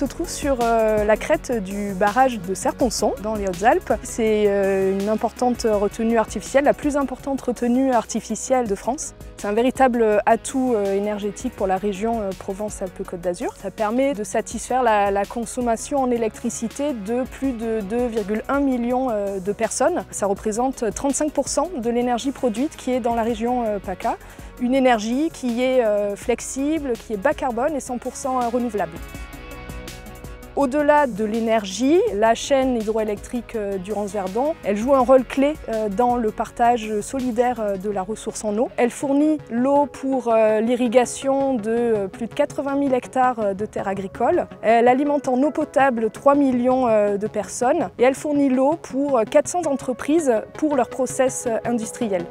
se trouve sur la crête du barrage de Serre-Ponçon, dans les Hautes-Alpes. C'est une importante retenue artificielle, la plus importante retenue artificielle de France. C'est un véritable atout énergétique pour la région Provence-Alpes-Côte d'Azur. Ça permet de satisfaire la consommation en électricité de plus de 2,1 millions de personnes. Ça représente 35% de l'énergie produite qui est dans la région PACA. Une énergie qui est flexible, qui est bas carbone et 100% renouvelable. Au-delà de l'énergie, la chaîne hydroélectrique du Rance-Verdon, elle joue un rôle clé dans le partage solidaire de la ressource en eau. Elle fournit l'eau pour l'irrigation de plus de 80 000 hectares de terres agricoles. Elle alimente en eau potable 3 millions de personnes et elle fournit l'eau pour 400 entreprises pour leurs process industriels.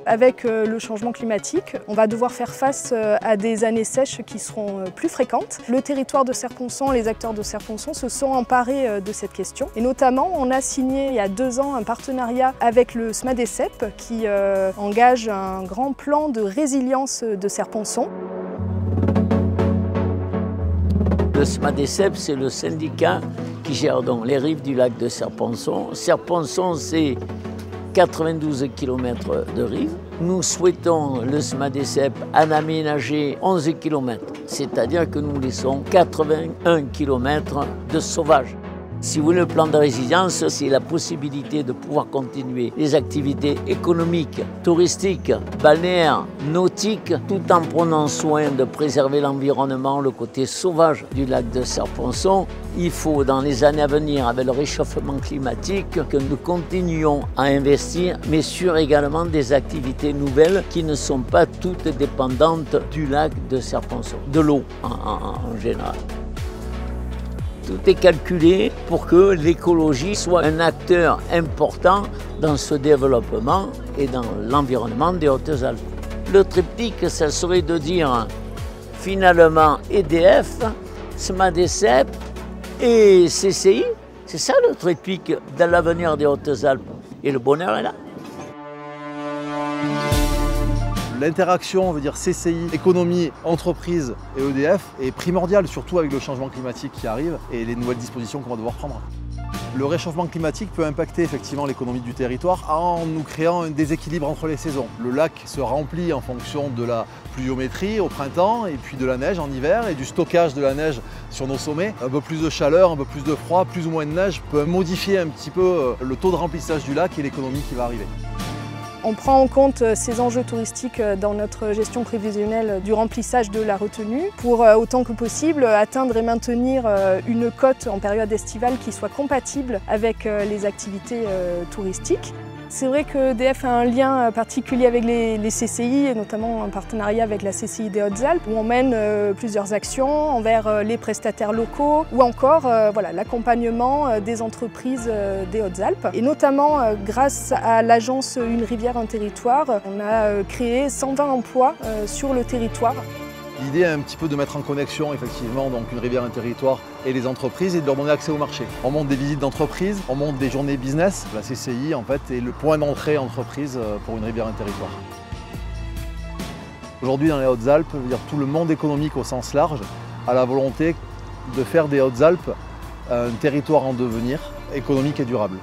Avec le changement climatique, on va devoir faire face à des années sèches qui seront plus fréquentes. Le territoire de Serre-Ponçon, les acteurs de Serre-Ponçon se sont emparés de cette question. Et notamment, on a signé il y a 2 ans un partenariat avec le SMADECEP qui engage un grand plan de résilience de Serre-Ponçon. Le SMADECEP, c'est le syndicat qui gère donc les rives du lac de Serre-Ponçon. Serre-Ponçon, c'est 92 km de rive. Nous souhaitons, le SMADECEP, en aménager 11 km, c'est-à-dire que nous laissons 81 km de sauvage. Si vous voulez, le plan de résilience, c'est la possibilité de pouvoir continuer les activités économiques, touristiques, balnéaires, nautiques, tout en prenant soin de préserver l'environnement, le côté sauvage du lac de Serre-Ponçon. Il faut, dans les années à venir, avec le réchauffement climatique, que nous continuions à investir, mais sur également des activités nouvelles qui ne sont pas toutes dépendantes du lac de Serre-Ponçon, de l'eau en général. Tout est calculé pour que l'écologie soit un acteur important dans ce développement et dans l'environnement des Hautes-Alpes. Le triptyque, ça serait de dire finalement EDF, SMADECEP et CCI. C'est ça le triptyque dans l'avenir des Hautes-Alpes. Et le bonheur est là. L'interaction, on veut dire CCI, économie, entreprise et EDF est primordiale, surtout avec le changement climatique qui arrive et les nouvelles dispositions qu'on va devoir prendre. Le réchauffement climatique peut impacter effectivement l'économie du territoire en nous créant un déséquilibre entre les saisons. Le lac se remplit en fonction de la pluviométrie au printemps et puis de la neige en hiver et du stockage de la neige sur nos sommets. Un peu plus de chaleur, un peu plus de froid, plus ou moins de neige peut modifier un petit peu le taux de remplissage du lac et l'économie qui va arriver. On prend en compte ces enjeux touristiques dans notre gestion prévisionnelle du remplissage de la retenue pour autant que possible atteindre et maintenir une cote en période estivale qui soit compatible avec les activités touristiques. C'est vrai que EDF a un lien particulier avec les CCI, et notamment un partenariat avec la CCI des Hautes-Alpes, où on mène plusieurs actions envers les prestataires locaux ou encore l'accompagnement des entreprises des Hautes-Alpes. Et notamment grâce à l'agence Une rivière, un territoire, on a créé 120 emplois sur le territoire. L'idée est un petit peu de mettre en connexion effectivement donc une rivière, un territoire et les entreprises et de leur donner accès au marché. On monte des visites d'entreprise, on monte des journées business. La CCI en fait est le point d'entrée entreprise pour une rivière, un territoire. Aujourd'hui dans les Hautes-Alpes, tout le monde économique au sens large a la volonté de faire des Hautes-Alpes un territoire en devenir économique et durable.